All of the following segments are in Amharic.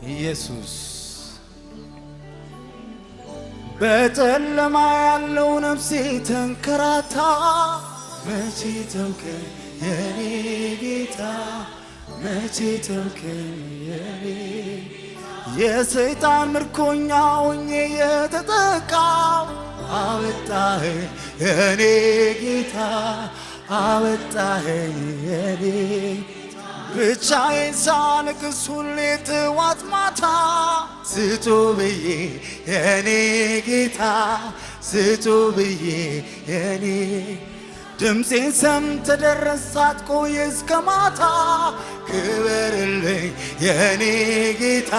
ኢየሱስ በጨለማ ያለው ነፍሴ ተንከራታ መቼ ተውከኝ የኔ ጌታ መቼ ተውከኝ የኔ የሰይጣን ምርኮኛ ሆኜ የተጠቃው አወጣኸኝ የኔ ጌታ አወጣኸኝ የኔ ብቻዬን ሳለቅስ ሁሌ ጥዋት ማታ ስጡ ብዬ የኔ ጌታ ስጡ ብዬ የኔ ድምፄን ሰምተህ ደረስክ ሳትቆይ እስከ ማታ ክበርልኝ የኔ ጌታ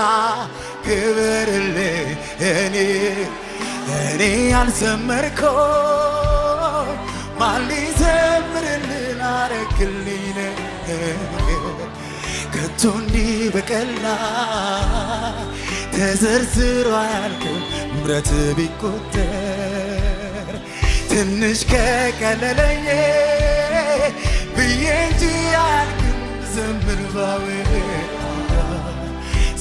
ክበርልኝ እኔ ያልዘመርኩኝ ማን ሊዘምርልኝ አረክልኝ ከቶ እንዲህ በቀላል ተዘርዝሮ አያልቅም ምሕረት ቢቆጠር ትንሽ ከቀለለኝ ብዬ እንጂ አያልቅም ዘምር ባወራ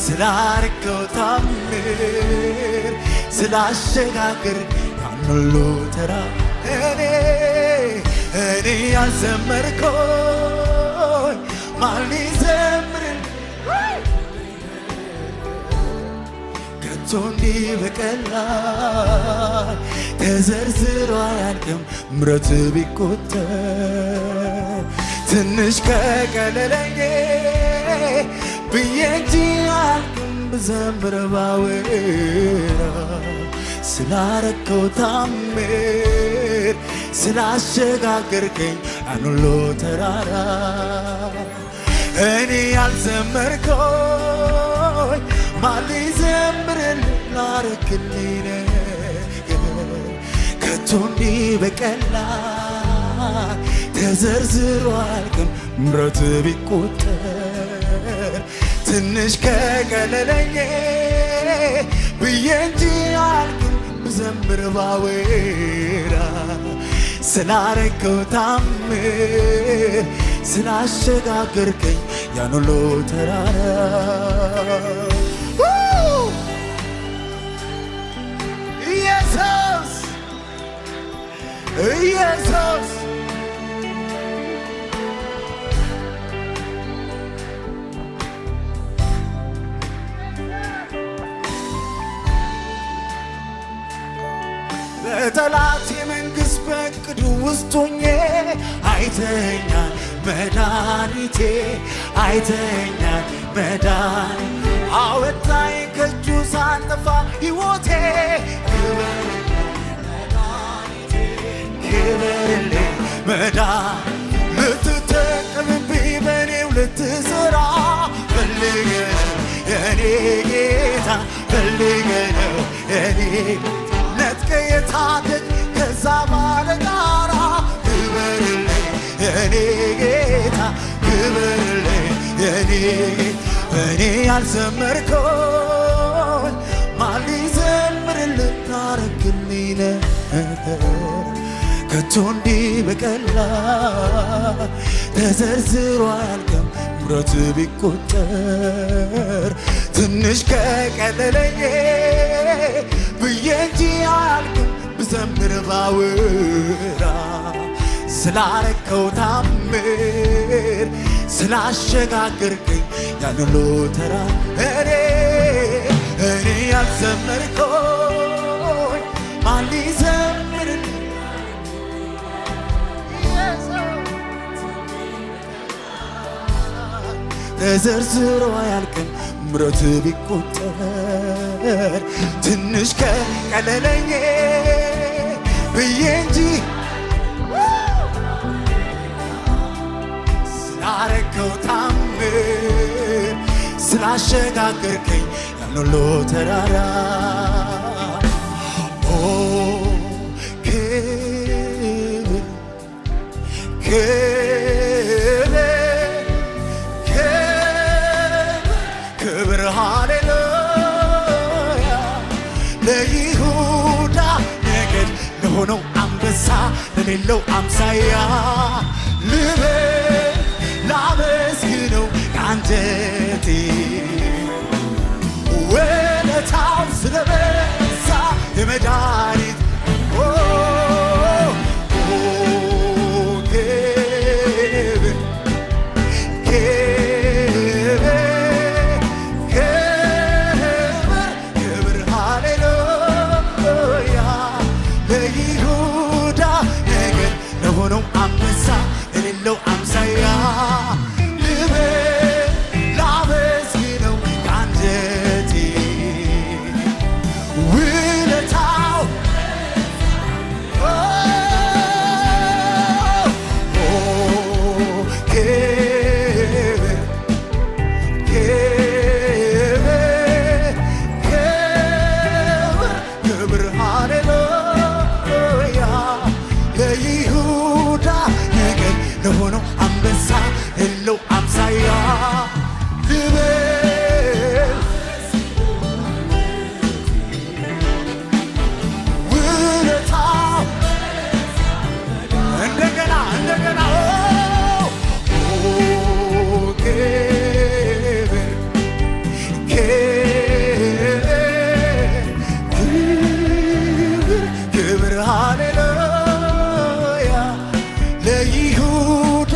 ስላረከው ታምር ስላሸጋገር ያን ሁሉ ተራራ እኔ ያልዘመርኩኝ ማን ሊዘምርልኝ ከቶ እንዲህ በቀላል ተዘርዝሮ አያልቅም ምሕረት ቢቆጠር ትንሽ ከቀለለኝ ብዬ እንጂ አያልቅም ብዘምር ባወራ ስላረከው ታምር ስላሸጋገርከኝ ያን ሁሉ ተራራ እኔ ያልዘመርኩኝ ማን ሊዘምርልኝ ላረክልኝ ከቶ እንዲህ በቀላል ተዘርዝሮ አያልቅም ምሕረት ቢቆጠር ትንሽ ከቀለለኝ ብዬ እንጂ አያልቅም ብዘምር ባወራ ስላረከው ታምር ስላሸጋገርከኝ ያን ሁሉ ተራራ ኢየሱስ ኢየሱስ በጠላት የመንግሥት በዕቅዱ ውስጥ ሆኜ አይተኸኛል መድኃኒቴ አይተኸኛል መድኃኒቴ አወጣኝ ከእጁ ሳጠፋ ሕይወቴ ክበርልኝ መድኃኒቴ ልትጠቀምብኝ በእኔው ልትሠራ ፈልገህ ነው የኔ ጌታ ፈልገህ ነው የኔ ነጥቀህ የታደግ ከዛ ባለጋራ ክበርልኝ የኔ ጌታ ክበርልኝ የኔ እኔ ያልዘመርኩኝ ማን ሊዘምርልኝ አረክልኝ ነገር ከቶ እንዲህ በቀላል ተዘርዝሮ አያልቅም ምሕረት ቢቆጠር ትንሽ ከቀለለኝ ብዬ እንጂ አያልቅም ብዘምር ባወራ ስላረከው ታምር ስላሸጋገርከኝ ያን ሁሉ ተራራ እኔ ያልዘመርኩኝ ማን ሊዘምርልኝ ተዘርዝሮ አያልቅም ምሕረት ቢቆጠር ትንሽ ከቀለለኝ ብዬ እንጂ ስላረከው ታምር ስላሸጋገርከኝ ያን ሁሉ ተራራ ክብር ሃሌሉያ ለይሁዳ ነገድ ለሆነው አንበሳ ለሌለው አምሳያ ልበል ላመስግነው ከአንጀቴ የሌለው አምሳያ ልበል ውለታው እንደገና እንደገና ክብር ሃሌሉያ ለይሁዳ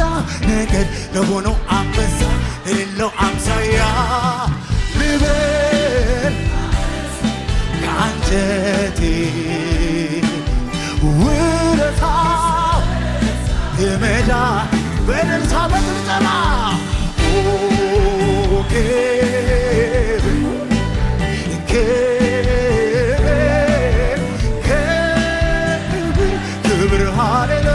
ነገድ ለሆነው አንበሳ የሌለው አምሳያ ልበል ከአንጀቴ ውለታው የመዳን በእልልታ በጭብጨባ ክብር ሃሌሉያ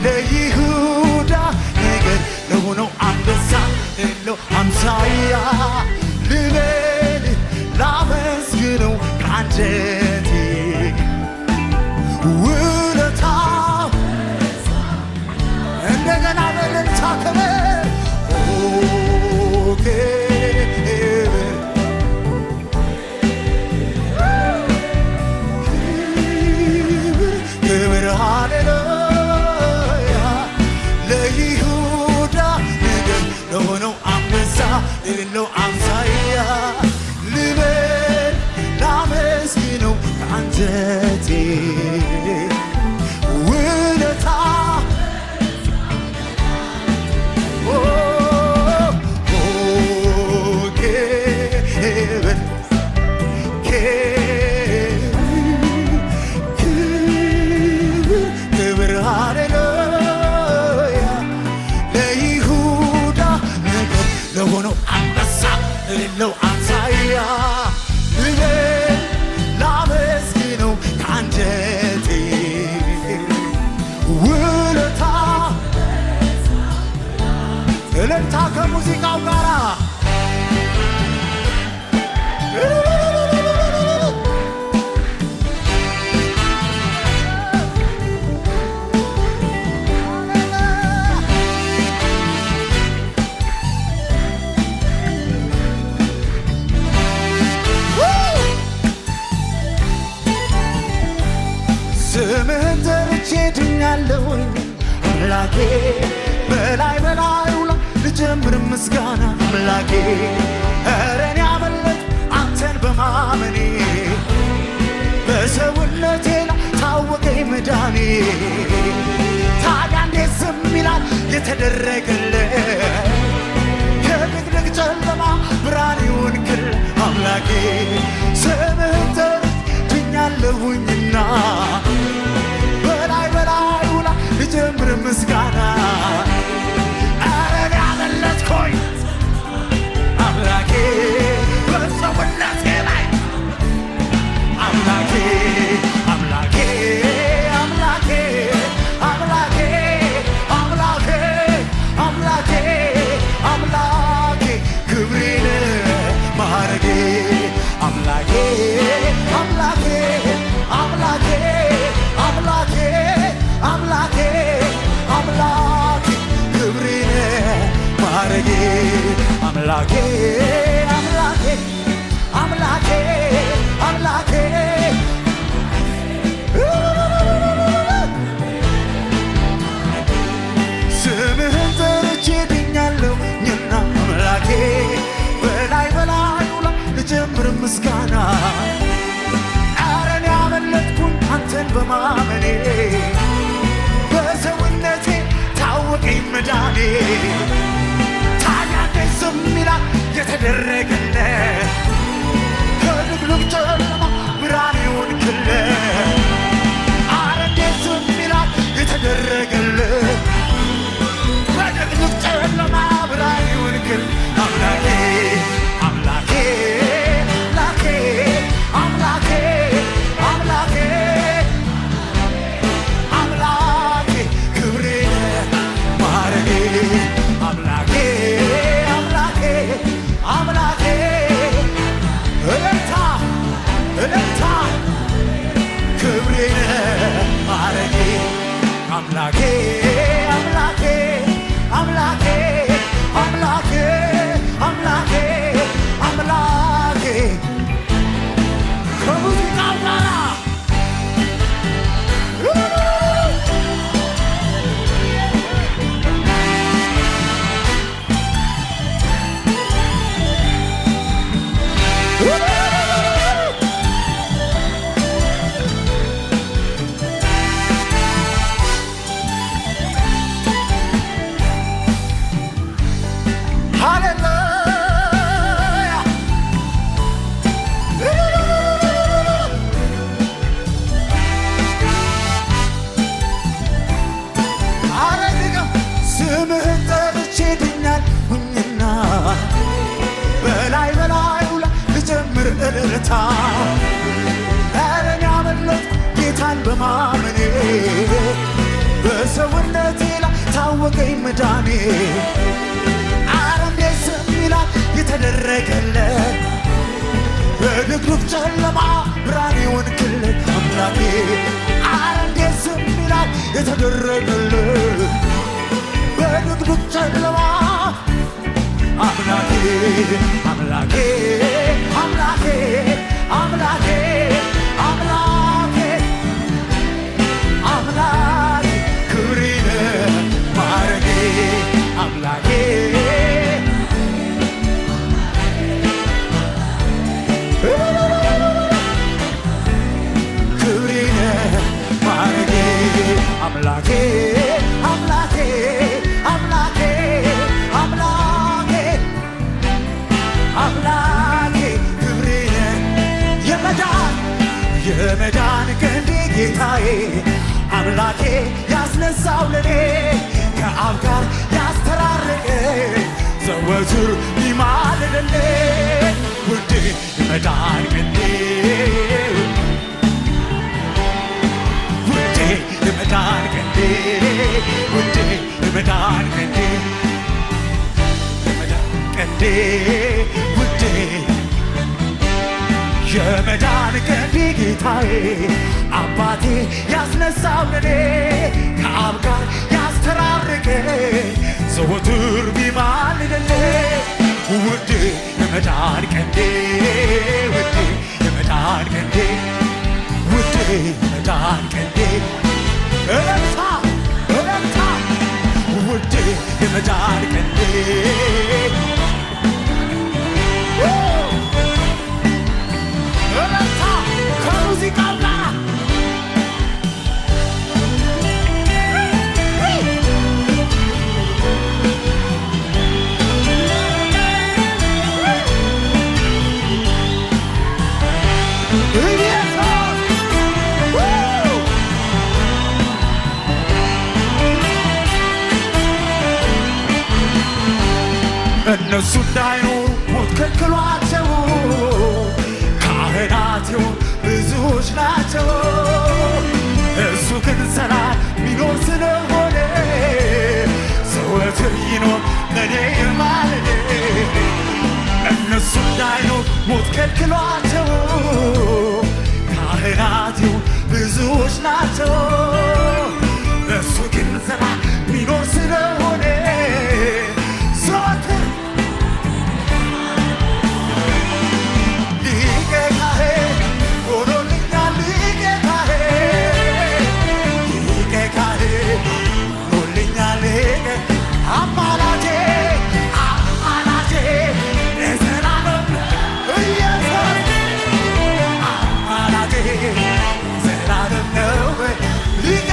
ለይሁዳ ነገድ ለሆነው አንበሳ የሌለው አምሳያ ልበል ላመስግነው ከአንጀቴ ውለታው እንደገና በእልልታ ክብር ክብር ሃሌሉያ ለይሁዳ ነገድ ለሆነው አንበሳ የሌለው አምሳያ ልበል ላመስግነው ከአንጀቴ ውለታ ክብር ሃሌሉያ ለይሁዳ ነገድ ለሆነው አንበሳ የሌለው አምሳያ ልበል ላመስግነው ከአንጀቴ ውለታ እልልታ ከሙዚቃው ጋራ ስምህን ጠርቼ ድኛለሁኝ አምላኬ በላይ በላዩ ላይ ልጀምር ምስጋና አምላኬ ኧረ እኔ አመለጥኩ አንተን በማመኔ በሰውነቴ ላይ ታወቀኝ መዳኔ ታዲያ እንዴት ዝም ይላል የተደረገለት ከድቅድቅ ጨለማ ብርሃን ይሆንክል አምላኬ ስምህን ጠርቼ ድኛለሁኝና በላይ በላዩ ላይ ልጀምር ምስጋና ኧረ እኔ አመለጥኩኝ አምላኬ በሰውነቴ ላይ አምላኬ አምላኬ አምላኬ አምላኬ አምላኬ አምላኬ አምላኬ ክብሬን ማረጌ አምላኬ አምላኬ አምላኬ አምላኬ አምላኬ አምላኬ ክብሬን ማረጌ አምላኬ አምላኬ አምላኬ አምላኬ ስምህን ጠርቼ ድኛለሁኝና አምላኬ በላይ በላዩ ላይ ልጀምር ምስጋና ኧረ እኔ አመለጥኩኝ አንተን በማመኔ በሰውነቴ ታወቀኝ መዳኔ ታዲያ እንዴት ዝም ይላል የተደረገለት ከድቅድቅ ጨለማ ብርሃን ይሆንክለት ኧረ እንዴት ዝም ይላል የተደረገለት በድቅድቅ ጨለማ ብርሃን ይሆንክል አምላኬ አምላኬ አምላኬ አምላኬ አምላኬ ክብሬን ማረጌ አምላኬ አምላኬ አምላኬ ስምህን ጠርቼ ድኛለሁኝና በላይ በላዩ ላይ ልጀምር እልልታ እኔ አመለጥኩ ጌታን በማመኔ በሰውነቴ ላይ ታወቀኝ መዳኔ ኧረ እንዴት ዝም ይላል የተደረገለት በድቅድቅ ጨለማ ብርሃን የሆንክለት አምላኬ ኧረ እንዴት ዝም ይላል የተደረገለት በድቅድቅ ጨለማ አምላኬ አምላኬ አምላኬ አምላኬ አምላኬ አምላኬ ክብሬን ማረጌ አምላኬ ክብሬን ማረጌ አምላኬ አምላኬ አምላኬ አምላኬ አምላኬ ክብሬን የመዳን ቀንዴ ጌታዬ አምላኬ ያስነሳው ለኔ ከአብ ጋር ያስተራረቀ ዘወትር ይማልድልኝ ውዴ የመዳን ቀንዴ ውዴ የመዳን ቀንዴ ውዴ የመዳን ቀንዴ የመዳን ቀንዴ ውዴ የመዳን ቀንዴ ጌታዬ አባቴ ያስነሳው ለኔ ከአብ ጋር ያስተራረቀ ዘወትር ቢማልድልኝ ውዴ የመዳን ቀንዴ ውዴ የመዳን ቀንዴ ውዴ የመዳን ቀንዴ እልልታ እልልታ ውዴ የመዳን ቀንዴ እልልታ ከሙዚቃው ጋር እነሱ እንዳይኖሩ ሞት ከልክሏቸው ካህናቸው ብዙዎች ናቸው እሱ ግን ሰላም ሚኖር ስለሆነ ዘወትር ይኖር ለኔ ማለኔ እነሱ እንዳይኖሩ ሞት ከልክሏቸው ካህናቸው ብዙዎች ናቸው እሱ ግን ሰላም ሚኖር ስለሆነ ዘወትር አማላጄ አማላጄ ለዘላለም ኢየሱስ አማላጄ ዘላለም ነው ሊቀ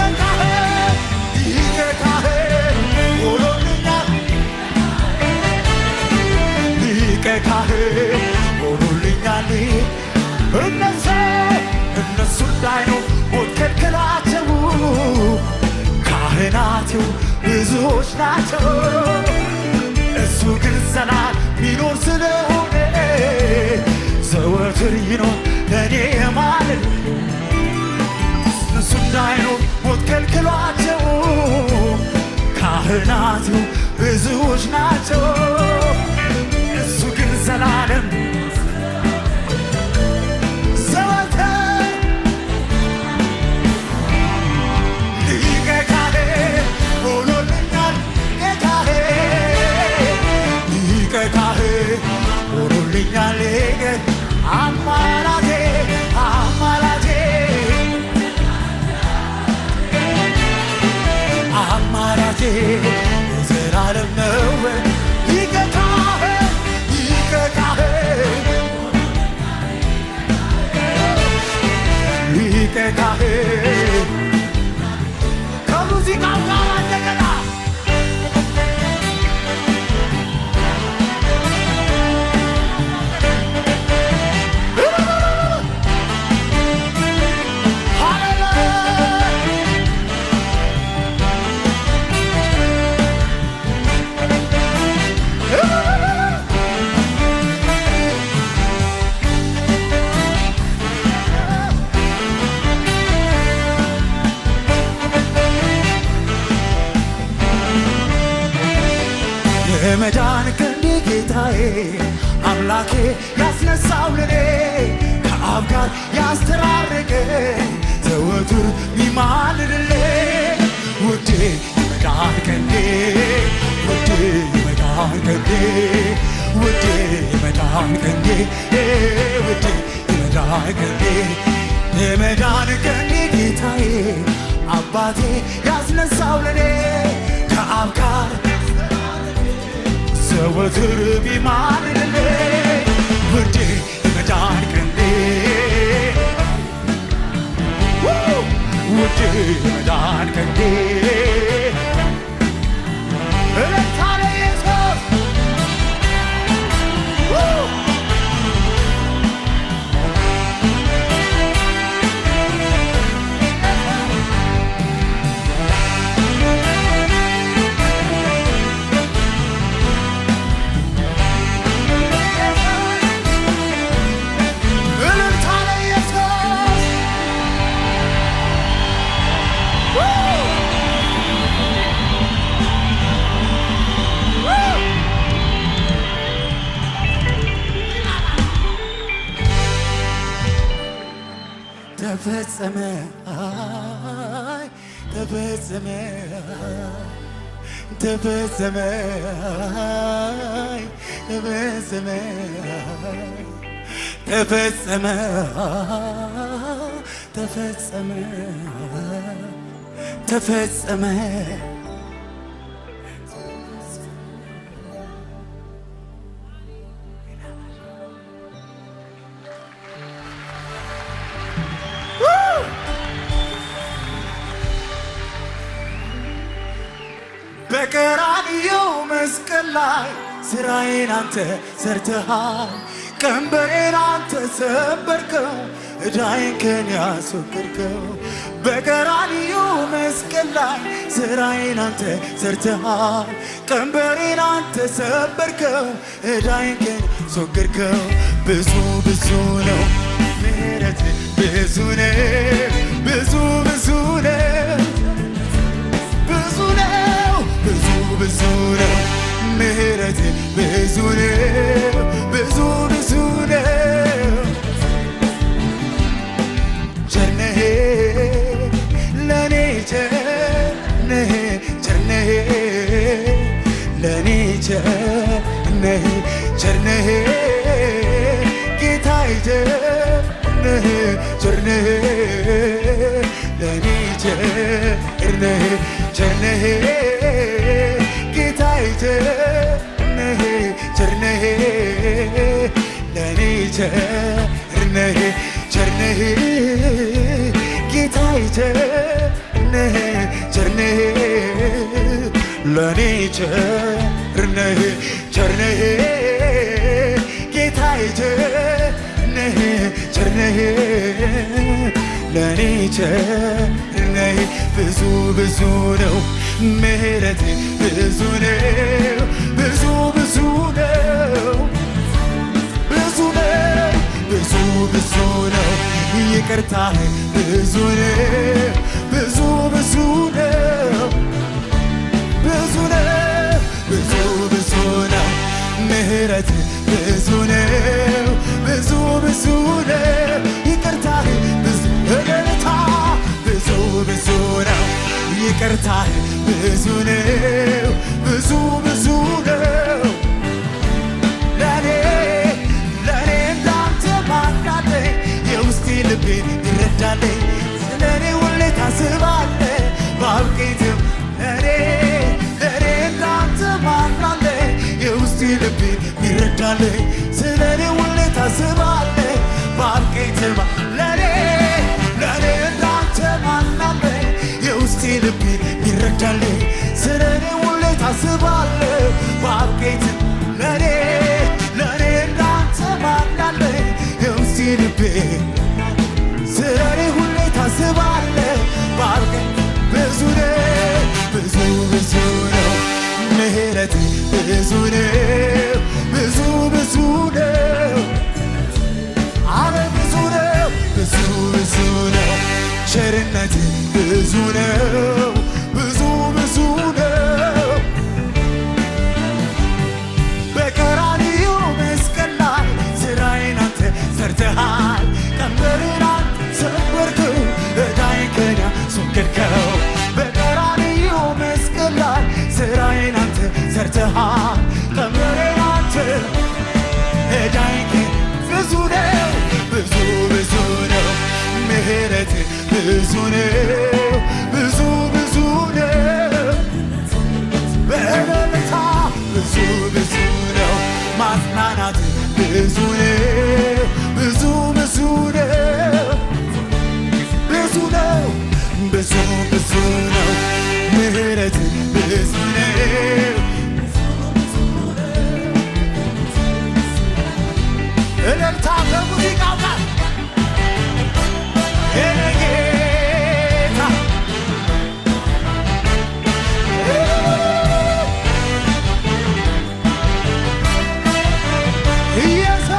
ካህን ሆኖልኛል ሊቀ ካህን ሆኖልኛል እነሱ እንዳይኖሩ ሞት ከልክሏቸው ካህናቸው ብዙዎች ናቸው እሱ ግን ሰላም ሚኖር ስለሆነ ዘወትር ይኖር ለኔ ማለት እሱ እንዳይኖር ሞት ከልክሏቸው ካህናቱ ብዙዎች ናቸው እሱ ግን ዘላለም ዘወትር ሊቀ ካህን ሆኖልኛል ጌታዬ ሊቀ ካህን ሆኖልኛል አማላጄ አማላጄ አማላጄ ዘላለም ነው ሊቀ ካህን ሊቀ ካህን ሊቀ ካህን ከሙዚቃው ጋር እንደገና የመዳን ክንድ ጌታዬ አምላኬ ያስነሳው ለኔ ከአብ ጋር ያስተራረቀኝ ዘወትር ሚማልድልኝ ውዴ የመዳን ክንዴ ውዴ የመዳን ክንዴ ውዴ የመዳን ክንዴ ውዴ የመዳን ክንዴ የመዳን ክንዴ ጌታዬ አባቴ ያስነሳው ለኔ ከአብ ጋር ዘወትር ቢማልድልኝ ውዴ የመዳን ክንዴ ውዴ የመዳን ክንዴ እልልታ ለኢየሱስ ተፈጸመ ተፈጸመ ተፈጸመ ተፈጸመ ተፈጸመ ተፈጸመ ተፈጸመ በቀራንዮ መስቀል ላይ ስራዬን አንተ ሰርተሃል ቀንበሬን አንተ ሰበርከው ዕዳዬን ከኔ ያስወገድከው በቀራንዮ መስቀል ላይ ስራዬን አንተ ሰርተሃል ቀንበሬን አንተ ሰበርከው ዕዳዬን ከኔ ያስወገድከው ብዙ ብዙ ነው ምሕረት ብዙ ነው ብዙ ብዙ ነው ብዙ ነው ብዙ ብዙ ነው ምሕረት ብዙ ነው ብዙ ብዙ ነው ቸርነህ ለኔ ቸርነህ ቸርነህ ለኔ ቸርነህ ቸርነህ ጌታዬ ቸርነህ ቸርነህ ለኔ ቸርነህ ቸርነህ ጌታዬ ቸርነህ ቸርነህ ለኔ ቸርነህ ቸርነህ ጌታዬ ቸርነህ ቸርነህ ለኔ ቸርነህ ቸርነህ ጌታዬ ቸርነህ ቸርነህ ለኔ ቸርነህ ብዙ ብዙ ነው ምሕረት ብዙ ነው ብዙ ብዙ ነው ብዙ ነው ብዙ ብዙ ነው ይቅርታህ ብዙ ነው ብዙ ብዙ ነው ብዙ ነው ብዙ ብዙ ነው ምሕረት ብዙ ነው ብዙ ብዙ ነው ይቅርታህ ብዙ እልልታ ብዙ ብዙ ነው ይቅርታህ ብዙ ነው ብዙ ብዙ ነው ለኔ እንዳንተ ማናለኝ የውስጤ ልቤን ይረዳለኝ ስለኔ ሁሌ ታስባለህ ባብቄትም ለኔ እንዳንተ ማናለኝ የውስጤ ልቤን ይረዳለኝ ስለኔ ሁሌ ታስባለህ ባብቄትም ለኔ እንዳንተ ማናለኝ የውስጤ ልቤን ይረዳለኝ ስለኔ ሁሌ ታስባለህ ባብቄትም ለኔ እንዳንተ ማናለኝ የውስጤ ልቤን ስለኔ ሁሌ ታስባለህ ባብቄት ብዙ ነው ብዙ ብዙ ነው ምሕረት ብዙ ነው ብዙ ብዙ ነው አረ ብዙ ነው ብዙ ብዙ ነው ቸርነት ብዙ ነው ብዙ ብዙ ነው ጠርተሃል ቀንበሬን አንተ ዕዳዬን ብዙ ነው ብዙ ብዙ ነው ምሕረት ብዙ ነው ብዙ ብዙ ነው በእልልታ ብዙ ብዙ ነው ማጽናናት ብዙ ነው ብዙ ብዙ ነው ብዙ ነው ብዙ ብዙ ነው ምሕረት ብዙ ነው እልልታ ከሙዚቃው ጋር የኔ ጌታ ኢየሱስ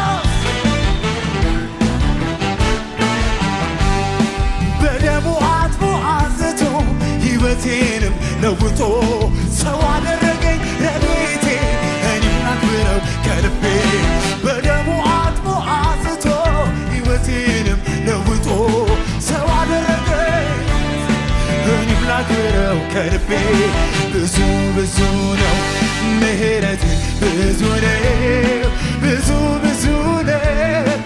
በደሙ አጥቦ አንጽቶ ሕይወቴንም ለውጦ ሰው አደረገኝ ረድኤቴ እኔም ላክብረው ከልቤ በደሙ አጥቦ አንጽቶ ሕይወቴንም ለውጦ ሰው አደረገኝ እኔም ላክብረው ከልቤ ብዙ ብዙ ነው ምሕረት ብዙ ነው ብዙ ብዙ ነው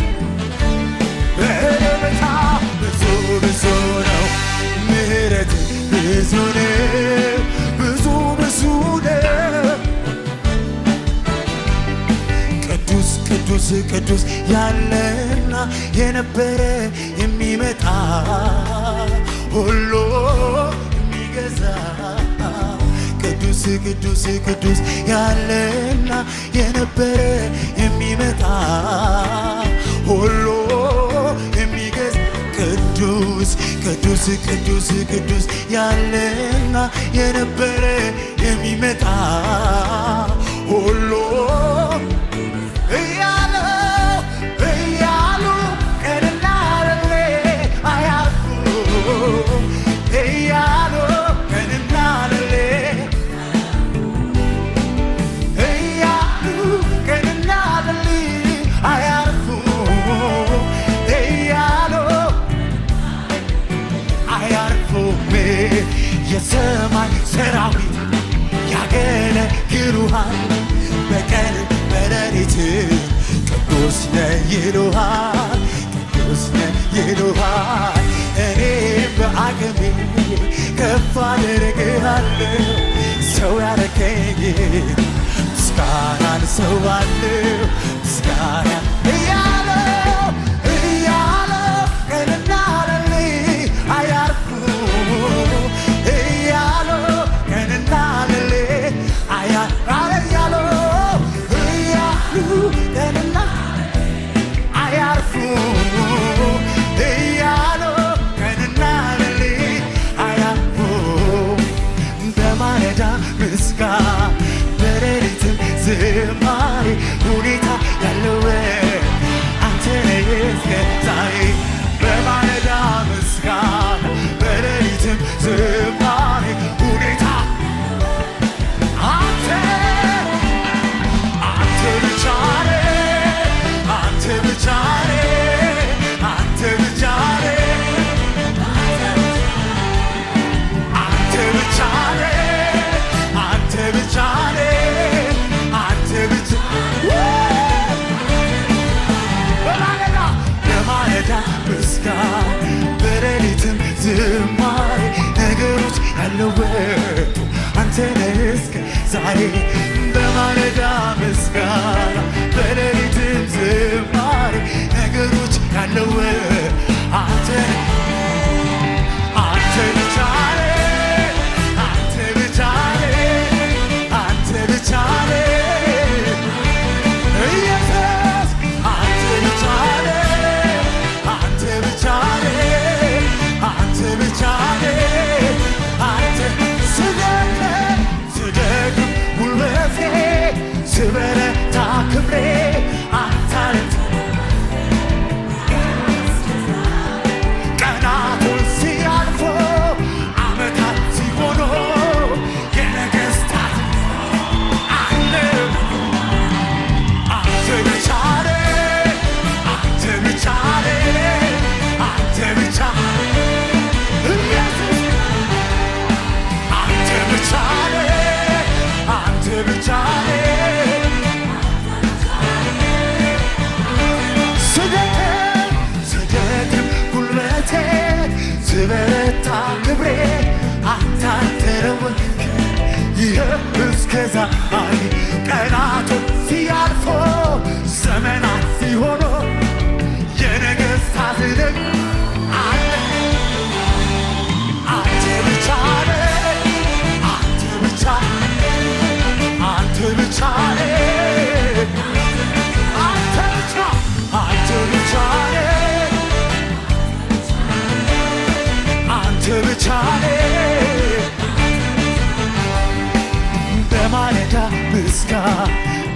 በእልልታ ብዙ ብዙ ነው ምሕረት ብዙ ነው ብዙ ብዙ ነው ቅዱስ ቅዱስ ቅዱስ ያለና የነበረ የሚመጣ ሁሉ የሚገዛ ቅዱስ ቅዱስ ቅዱስ ያለና የነበረ የሚመጣ ሁሉ የሚገዛ ቅዱስ ቅዱስ ቅዱስ ቅዱስ ያለና የነበረ የሚመጣ ሁሉ እያሉ ቀንና ሌሊት አያልፉ እያሉ ቀንና ሌሊት እያሉ ቀንና ሌሊት አያልፉ እያሉ አያርፉም የሰማይ ሰራዊት ያገለግሉሃል በቀን በሌሊት ቅዱስ ነህ ይሉሃል ቅዱስ ነህ ይሉሃል እኔም በአቅሜ ከፍ አደርግሃለሁ ሰው ያረከኝ ምስጋናን ሰዋለሁ ምስጋና እያለው ቀንና ሌሊት አያርፉ እያሉ ቀንና ሌሊት እያሉ ቀንና አያርፉ እያሉ ቀንና ሌሊት አያርፉ በማለዳ ምስጋና በሌሊትም ዝማሬ ሁኔታ ያለው አንተ ነህ እስከ ዛሬ በማለዳ ምስጋና በሌሊትም ዝማሬ ሁኔታ አንተ ብቻ ነህ አንተ ብቻ ነህ አንተ ብቻ ነህ አንተ ብቻ ነህ አንተ ብቻ ነህ አንተ ብቻ በማለዳ ምስጋና በሌሊትም ዝማሬ ነገሮች ያለወጡ አንተ ነህ እስከ ዛሬ በማለዳ ምስጋና በሌሊትም ዝማሬ ነገሮች ያለወጡ አንተ ብቻ ነህ አንተ ብቻ ነህ አንተ ብቻ ነህ ኢየሱስ አንተ ብቻ ነህ አንተ ብቻ ነህ አንተ ብቻ ነህ አንተ ስደክም ጉልበቴ ስበረታ ክብሬ አንተ ቀናቶች ሲያልፉ ዓመታት ሲሆኑ የነገሥታት አለ አንተ ብቻ ነህ አንተ ብቻ ነህ አንተ ብቻ ኢየሱስ አንተ ብቻ ነህ አንተ ብቻ ስደክም ጉልበቴ ስበረታ ክብሬ አንተ አልተለወጥክም ይኸው እስከ ዛሬ ቀናቶች ሲያልፎ ዘመናት ሲሆኑ የነገሥታት ልብ አለ አንተ ብቻ ነህ አንተ ብቻ አንተ ብቻ ነህ አንተ ብቻ አንተ ብቻ ነህ አንተ ብቻ ነህ በማለዳ ምስጋና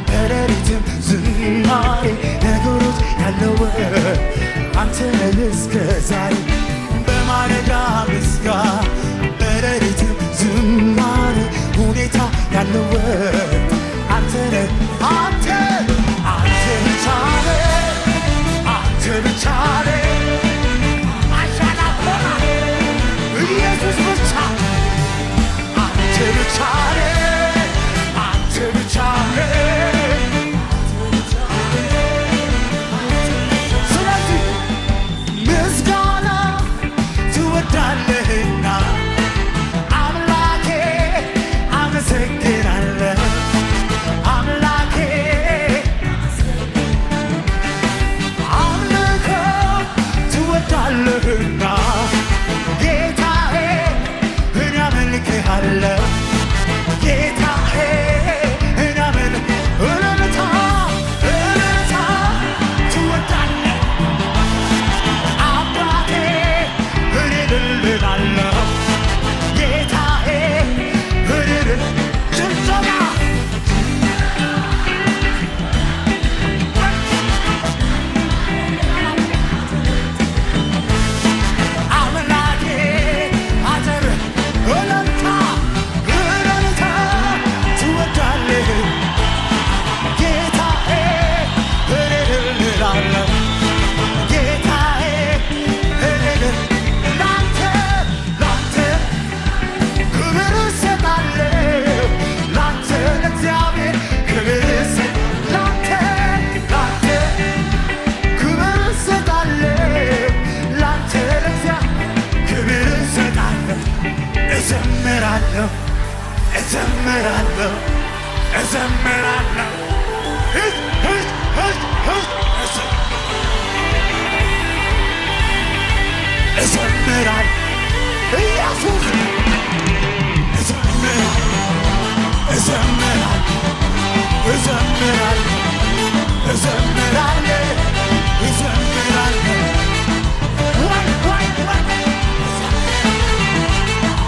በሌሊትም ዝማሬ ነገሮች ያለወጥ አንተ ነህ እስከ ዛሬ በማለዳ ምስጋና በሌሊትም ዝማሬ ሁኔታ ያለወጥ አንተ ነህ አንተ ብቻ ነህ አንተ ብቻ ነህ አሻላቆና ኢየሱስ ብቻ አንተ ብቻ ነህ አንተ ብቻ ነህ ስለዚህ ምስጋና ትወዳለህና አምላኬ አመሰግናለሁ አምላኬ አምልኮ ትወዳለህና ጌታዬ እኔ አመልክሃለሁ ጌታዬ እኔ እልልታ ትወዳለህ አባቴ እኔ እልልሃለሁ ጌታዬ እልል ጭብጨባ አምላኬ አዘር እልልታ ትወዳለህ ጌታዬ እልልሃለሁ ጌታዬ ላንተ ክብር እሰጣለሁ ላንተ ለእግዚአብሔር ክብር ላንተ ክብር እሰጣለሁ ላንተ ለእግዚአብሔር ክብር እሰጣለሁ እዘምራለሁ እዘምራለሁ እዘምራለሁ እዘምራለሁ ኢየሱስ እዘምራለሁ እዘምራለሁ እዘምራለሁ እዘምራለሁ ወይ ወይ ወይ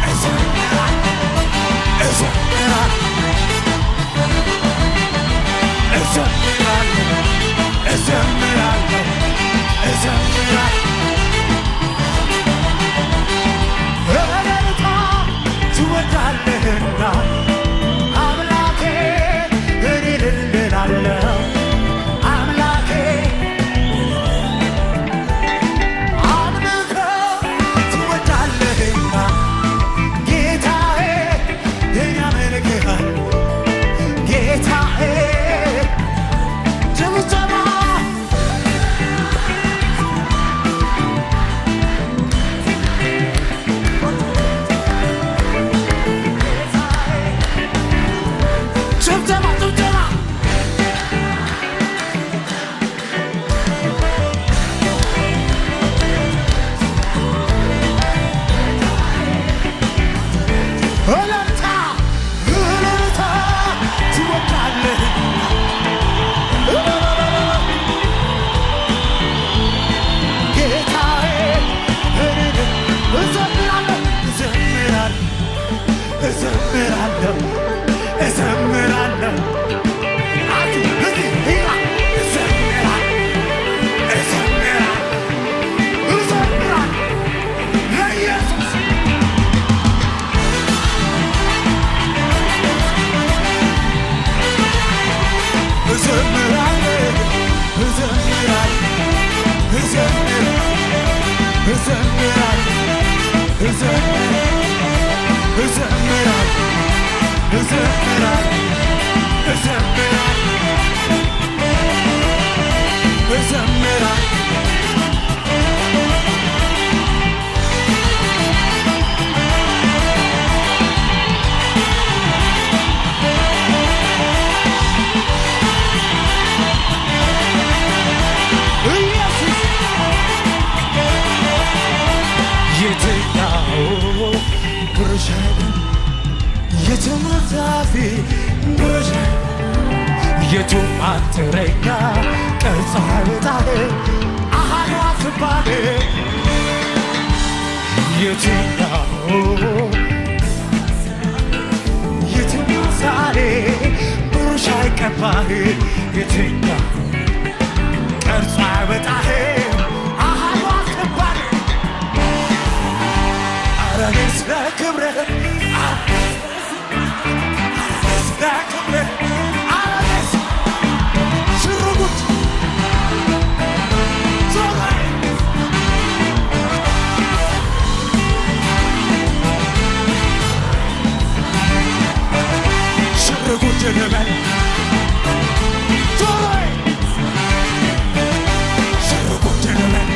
እዘምራለሁ እዘምራለሁ እዘምራለሁ እዘምራለሁ እዘምራለሁ እልልታ ዛፊ ብሩሽ የቱ አንተረኛ ቅርጽ አይወጣህ አሃዱ አትባል የትኛው ዛሬ ብሩሽ አይቀባህ የትኛው ቅርጽ አይወጣህ አሃዱ አትባል ኧረ እኔስ ለክብርህ ለክብርህ Gentlemen, joy. So gentlemen,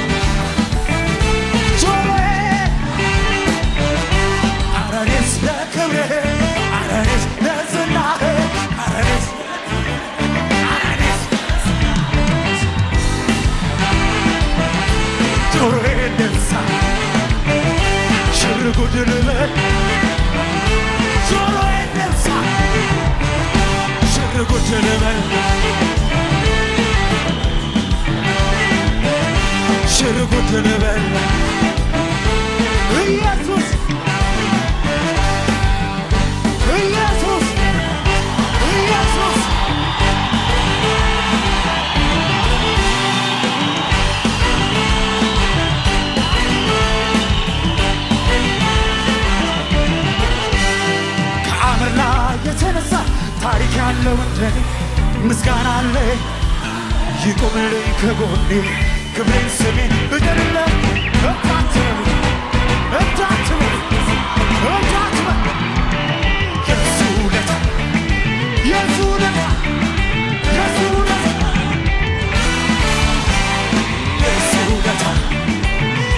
joy. Aranis la kure, aranis la zanahe, aranis, aranis. Joy densa, so gentlemen, joy densa. Good gentlemen, share good gentlemen. Jesus, Jesus, Jesus. ከአመላ የተነሳ ታሪክ ያለው እንደኔ ምስጋና አለ ይቆምልኝ ከጎኔ ክብሬን ስሜን ብደርለት እታትበል እታትበል እታትበል የሱ ውለታ የሱ ውለታ የሱ ውለታ የሱ ውለታ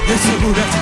የሱ ውለታ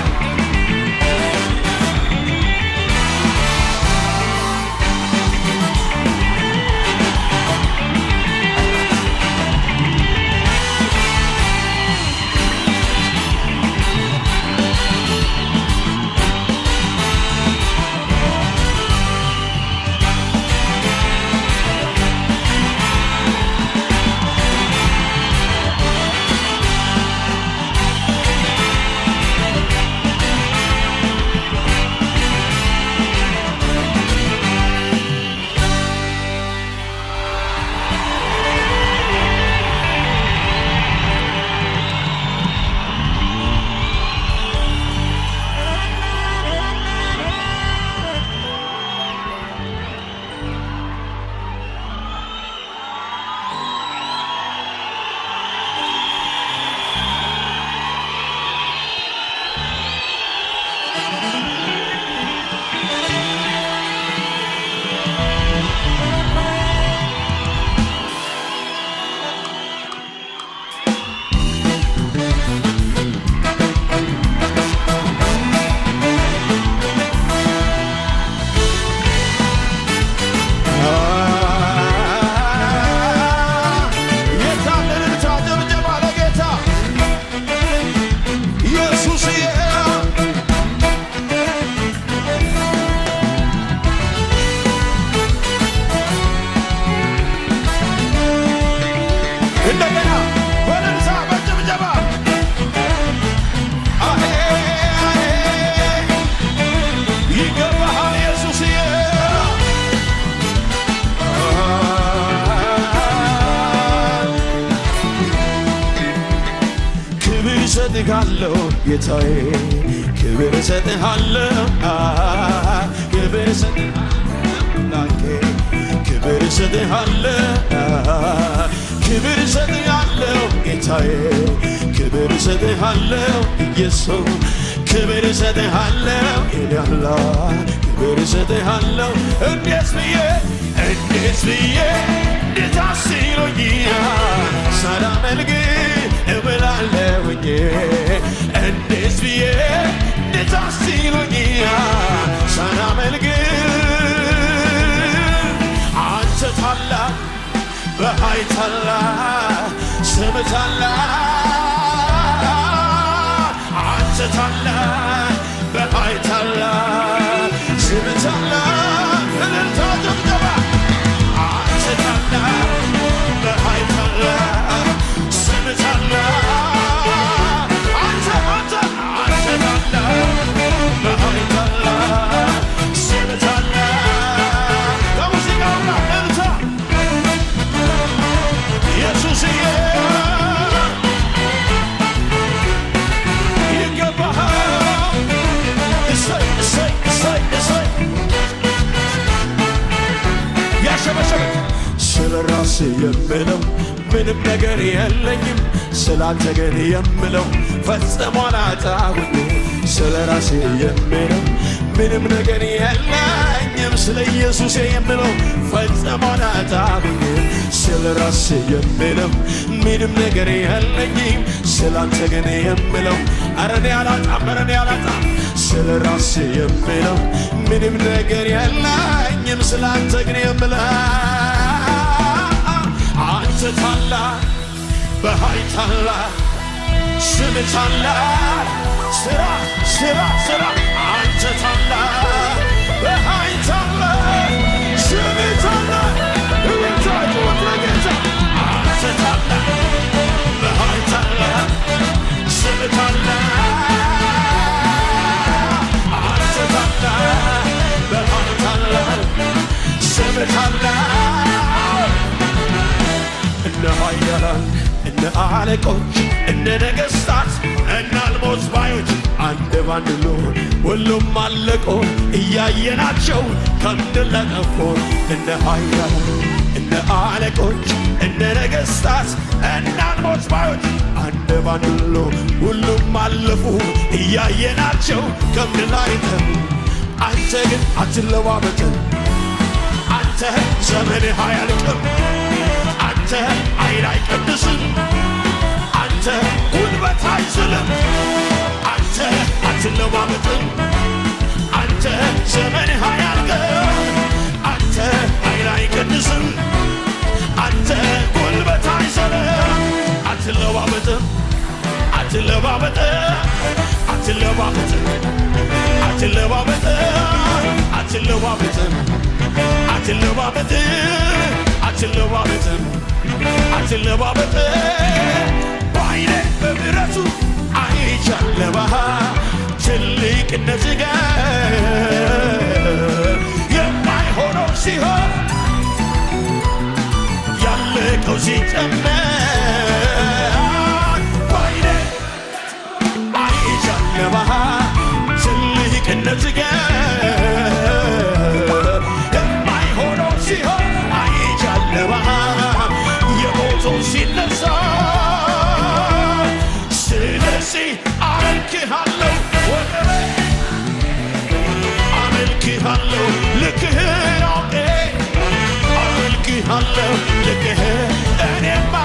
እሰጥሃለሁ ጌታዬ ክብር እሰጥሃለሁ ክብር እሰጥሃለሁ ክብር እሰጥሃለሁ ክብር እሰጥሃለሁ ጌታዬ ክብር እሰጥሃለሁ ኢየሱስ ክብር እሰጥሃለሁ ኢላላ ክብር እሰጥሃለሁ እንዴት ብዬ እንዴት አስችሎኛል ሳላመልክ እብላለሁኝ እንዴት ብዬ እንዴት አስችሎኛል ሳላመልክ አንተ ታላቅ በኃይል ታላቅ ስምህ ታላቅ አንተ ታላቅ በኃይል ታላቅ ስምህ ታላቅ እልልታ ጭብጨባ ስለ ራሴ የምለው ምንም ነገር የለኝም። ስላንተ ግን የምለው ፈጽሞ አላጣሁኝም። ስለ ራሴ የምለው ምንም ነገር የለኝም። ስለ ኢየሱሴ የምለው ፈጽሞ አላጣሁኝም። ስለ ራሴ የምለው ምንም ነገር የለኝም። ስላንተ ግን የምለው ኧረ እኔ አላጣም፣ ኧረ እኔ አላጣም። ስለ ራሴ የምለው ምንም ነገር የለኝም። ስላንተ ግን የምለው አንተ ታላቅ በኃይል ታላቅ ስም ታላቅ ስራ ስራ ስራ አንተ ታላቅ በኃይል ታላቅ ስም ታላቅ ጌታ አንተ ታላቅ በኃይል ታላቅ ስም ታላቅ አንተ ታላቅ በኃይል ታላቅ ስም ታላቅ እነ ኃያላን እነ አለቆች እነ ነገሥታት እነ አልሞት ባዮች አንድ ባንድ ሎን ሁሉም አለቆ እያየናቸው ከምድር ለጠፎ እነ ኃያላን እነ አለቆች እነ ነገሥታት እነ አልሞት ባዮች አንድ ባንድ ሎን ሁሉም አለፉ እያየናቸው ከምድር ላይ ጠፉ። አንተ ግን አትለዋወጥም። አንተ ዘመንህ አያልቅም። አንተ ኃይል አይቀንስም። አንተ ጉልበት አይዝልም። አንተ አትለዋወጥም። አንተ ዘመንህ አያልቅም። አንተ ኃይል አይቀንስም። አንተ ጉልበት አይዝልም። አትለዋወጥም፣ አትለዋወጥም፣ አትለዋወጥም፣ አትለዋወጥም፣ አትለዋወጥም፣ አትለዋወጥም፣ አትለዋወጥም፣ አትለዋወጥም። በኃይሌ በምሕረቱ አይቻለሁ ትልቅነትህ ጋር የማይሆነው ሲሆን ያለቀው ሲጨመር በኃይሌ አይቻለሁ ትልቅነትህ ጋር የማይሆነው ሲሆን አይቻለሁ የሞተው ሲነሳ። ስለዚህ አመልክሃለሁ ወገኔ አመልክሃለሁ ልክህን አውቄ አመልክሃለሁ ልክህን እኔማ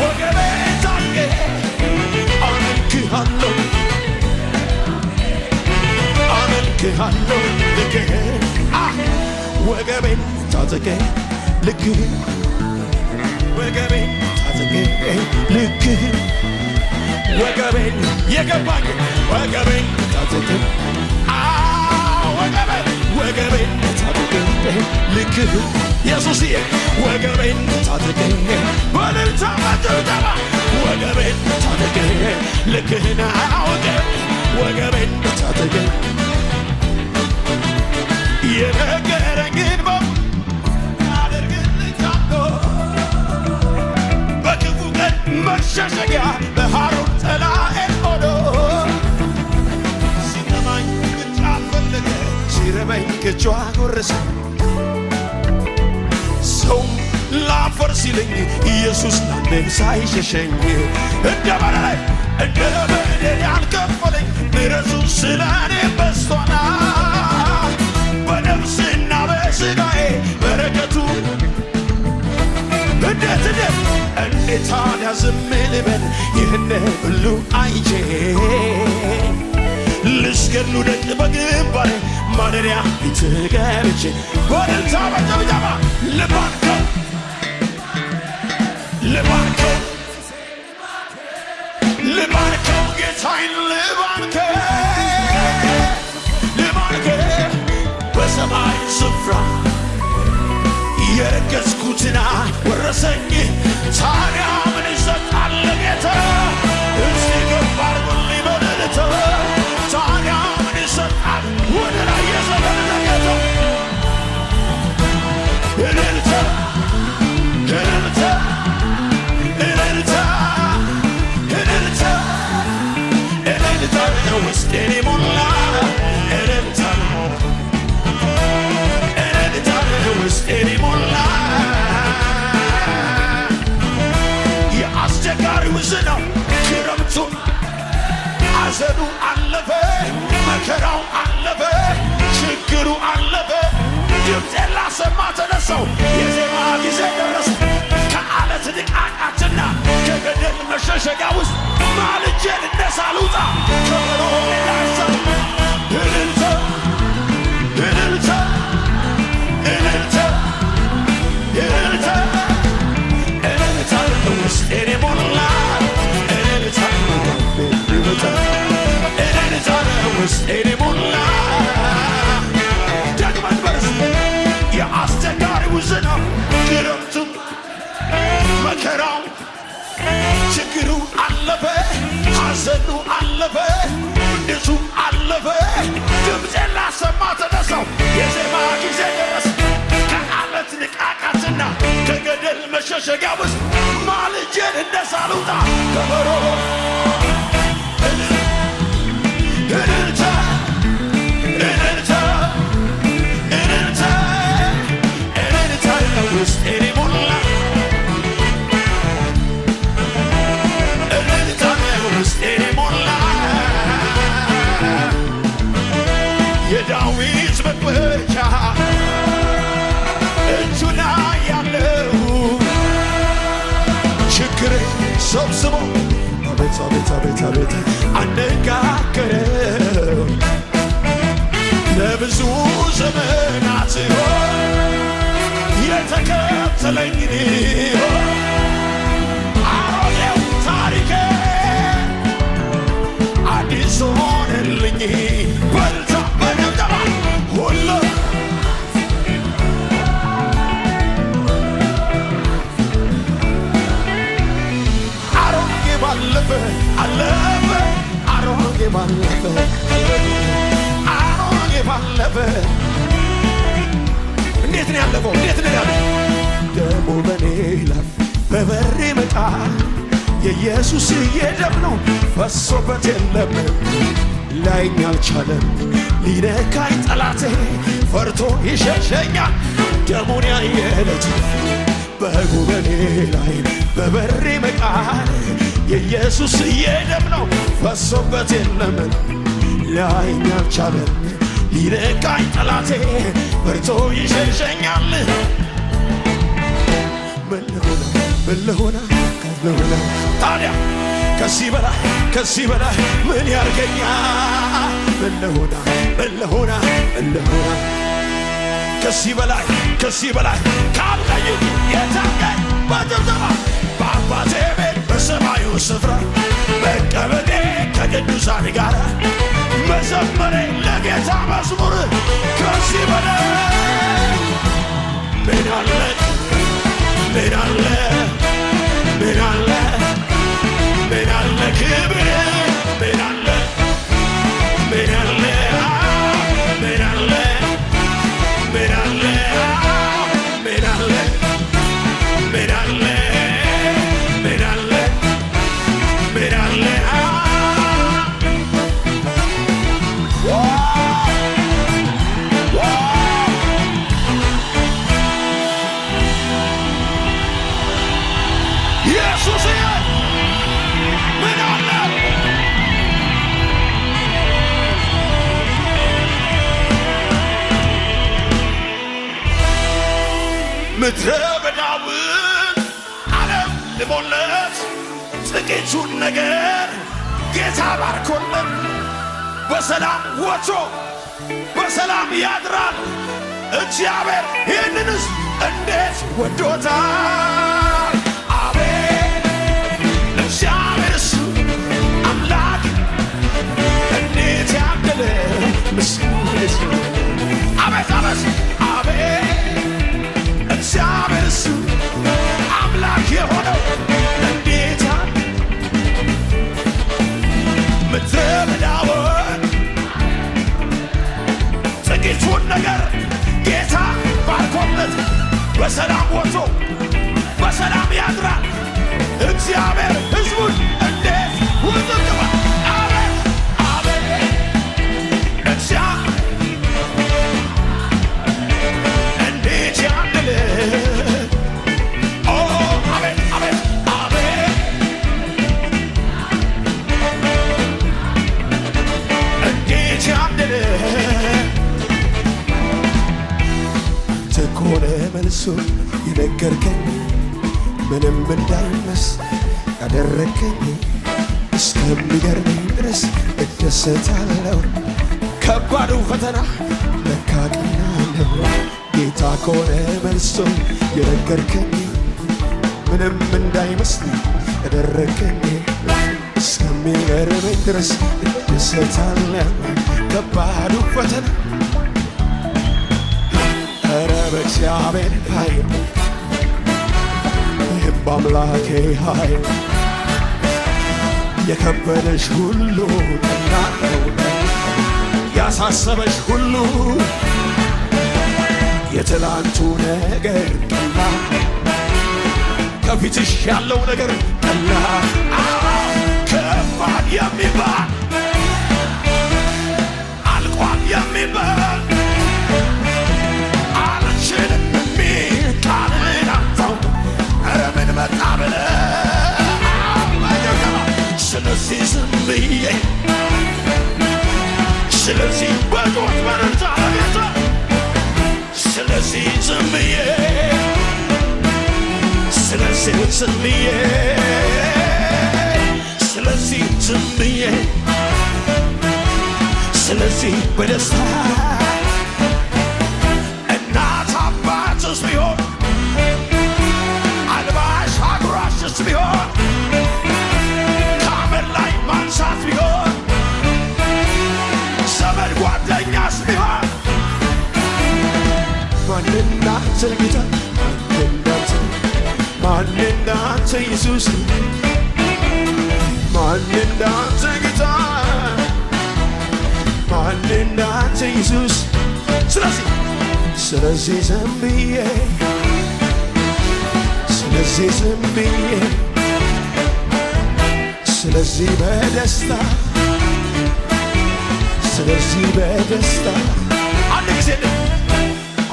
ወገኔ ታውቄ አመልክሃለሁ አመልክሃለሁ ልክህን ወገቤን ታጥቀ ልክህን ወገቤን ታጥቀ ልክህን ወገቤን የገባኝ ወገቤን ታጥቀ ወገቤን ታጥቀ ልክህን ኢየሱስዬ ወገቤን ታጥቀ በልልታ መጥተባ ወገቤን ታጥቀ ልክህን አውቀ ወገቤን ታጥቀ የነገረኝን አደርግልኝ ታውቆ በክፉ ቀን መሸሸጊያ በሐሩር ጥላ ሆኖ ሲጠማኝ ብቻ ፈለገ ሲርበኝ ከእጁ አጎረሰ ሰው ላፈር ሲለኝ ኢየሱስ ላንተን ሳይሸሸኝ እንደ በደሌ እንደ በደሌ ያልከፈለኝ ምሕረቱ ስለ እኔ በዝቶና በነፍስና በሥጋዬ በረከቱ እንዴት ታዲያ ዝም ልበል ይህን ሁሉ አይቼ ልስገድ ልውደቅ በግንባሬ ማደሪያ ፊት ገብቼ በእልልታ በጭብጨባ ልባርከው ልባርከው ልባርከው ጌታዬን ልባርከው ልባርከው በሰማይ ስፍራ የረገዝኩትና ወረሰኝ ታዲያ ምን ይሰጣል ጌታ እስቲ ገባ አድርጉልኝ በእልልታ ታዲያ ምን ይሰጣል ወደ ላይ የዘለለ ጌታ እልልታ እልልታ እልልታ እልልታ እልልታ ውስጤን የሞላ እልልታ እልልታ ተነሳው የዜማ ጊዜ ደረሰ ከአለት ንቃቃትና ከገደል መሸሸጊያ ውስጥ ማልጄ ልነሳ ልውጣ ከበሮ ላይሳ እልልታ እልልታ እልልታ እልልታ እልልታ ውስጤን የሞላ እልልታ እልልታ እልልታ ውስጤን የሞላ ደግመን በርስ የአስቸጋሪው ዝናብ ክረምቱም መከራው ችግሩ አለፈ ሐዘኑ አለፈ እንድቱ አለፈ ድምፄን ላሰማ ተነሳው የዜማ ጊዜ ደረሰ ከአለት ንቃቃትና ከገደል መሸሸጊያ ውስጥ ማልጄ ልነሳ ልውጣ ከበሮ እልልታ እልልታ እልልታ እልልታ ውስጤን የሞላ እልልታ ውስጤን የሞላ የዳዊት መክበቻ እጁ ላይ ያለው ችግሬ ሰብስቦ አቤት አቤት አቤት አቤት አነጋገረው ለብዙ ዘመናት የተከተለኝ አሮጌው ታሪኬ አዲስ ሆነልኝ በልታ በደብደባ ሁሉ አሮጌ ባለፈ አለፈ አሮጌ ባለፈ አሮጌ ባለፈ እንዴት ነው ያለፈው? እንዴት ነው ያለፈው? ደሙ በኔ ላይ በበሬ መጣ የኢየሱስ የደም ነው ፈሶበት የለም ላይኝ አልቻለም ሊነካኝ ጠላቴ ፈርቶ ይሸሸኛል ደሙን ያየለት በጉ በኔ ላይ በበሬ መቃል የኢየሱስ የደም ነው ፈሶበት የለም ላይኝ አልቻለም ሊነካኝ ጠላቴ ፈርቶ ይሸሸኛል በለሆና ታዲያ ከዚህ በላይ ምን ያርገኛል በለሆና ከዚህ በላይ ካልቀኝ የታቀኝ በጭብጨባ በአባቴ ቤት በሰማዩ ስፍራ መቀመጤ ከቅዱሳን ጋር መዘመሬ ለጌታ መዝሙር ከዚህ በላይ ምን አለ ምን አለ ምን አለ ምን አለ ክብር ምን አለ ምን አለ ምን አለ ምን አለ ምን አለ ምን አለ ምን አለ ምን አለ ኢየሱስ ምን አለ ምድረ በዳውን ዓለም ልሞለት ጥቂቱን ነገር ጌታ ባርኮለት በሰላም ወጥቶ በሰላም ያድራል እግዚአብሔር ይህንንስ እንዴት ወዶታል አቤት እግዚአብሔር እሱ አምላክ እንዴት ያደለ ምስሌስ አቤት አቤት አቤት እግዚአብሔር እሱ አምላክ የሆነው እንዴት ምድረ በዳውን ጥቂቱን ነገር ጌታ ባርኮለት በሰላም ወጥቶ በሰላም ያድራል እግዚአብሔር ሕዝቡን እንዴት ውጥቅባ አቤት አቤት እንዴት ያድል አቤት አቤት አቤት እንዴት ያድል ትኩ ከሆነ መልሶ የነገርከኝ ምንም እንዳይመስ ያደረከኝ እስከሚገርመኝ ድረስ እደሰታለሁ። ከባዱ ፈተና ለካ ቀናለሁ። ጌታ ከሆነ መልሶ የነገርከኝ ምንም እንዳይመስል ያደረከኝ እስከሚገርመኝ ድረስ እደሰታለሁ። ከባዱ ፈተና ኧረ በእግዚአብሔር ኃይል ይህም በአምላኬ ኃይል የከበደሽ ሁሉ ቀላል ነው። ያሳሰበሽ ሁሉ የትላንቱ ነገር ቀላል፣ ከፊትሽ ያለው ነገር ቀላል። ከባድ የሚባል አልቋል የሚባል አልችልም የሚል ቃልን አታውቅ። ኧረ ምን መጣ ብለህ ስለዚህ ዝም ብዬ ስለዚህ በጦት በረታ ጌታ ስለዚህ ዝም ብዬ ስለዚህ ዝም ብዬ ስለዚህ ዝም ብዬ ስለዚህ በደስታ እናት አባትስ ቢሆን አልባሽ አጉራሽስ ቢሆን ከአመድ ላይ ማንሳት ቢሆን ዘመድ ጓደኛስ ቢሆን ማን እንዳንተ ጌታ ማን እንዳንተ ኢየሱስ ማን እንዳንተ ጌታ ማን እንዳንተ ኢየሱስ ስለዚህ ዝም ብዬ ስለዚህ ዝም ብዬ ስለዚህ በደስታ ስለዚህ በደስታ አንድ ጊዜ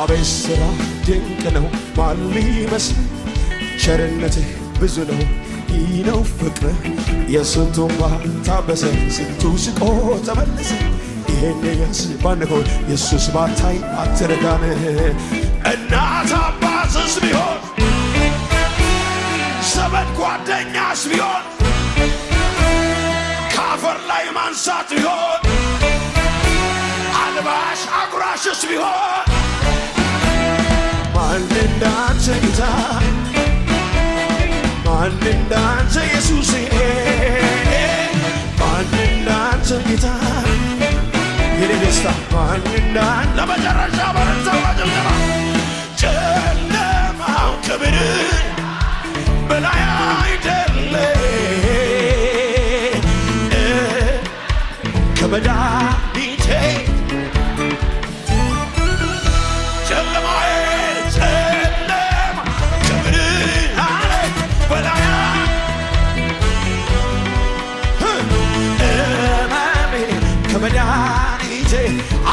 አቤት ሥራ ድንቅ ነው ማን ሊመስል ቸርነትህ ብዙ ነው ይህ ነው ፍቅርህ የስንቱ እንባ ታበሰ ስንቱ ስቆ ተመለሰ ይሄን ያስባንከው ኢየሱስ ባታይ አትረዳን እናት አባትስ ቢሆን ዘመድ ጓደኛስ ቢሆን ከአፈር ላይ ማንሳት ቢሆን አልባሽ አጉራሽስ ቢሆን ማን እንዳንተ ጌታ ማን እንዳንተ ኢየሱስ ማን እንዳንተ ጌታ የኔ ደስታ ማን እንዳንተ ለመጨረሻ በረታ ጭብጨባ ጨለማው ከብርሃን በላይ አይደለ ከመድኃኒቴ ጨለማዬ ጨለማ ከብርሃን በላይ እመሜ ከመድኃኒቴ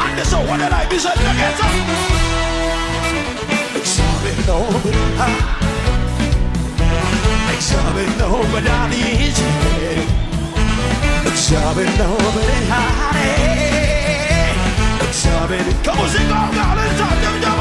አንድ ሰው ወደ ላይ ቢዘል ጌታ እግዚአብሔር ነው ብርሃን እግዚአብሔር ነው መድኃኒቴ እግዚአብሔር ነው ብርሃኔ እግዚአብሔር ከሙዚቃው ጋር ልንታ ጀብጀባ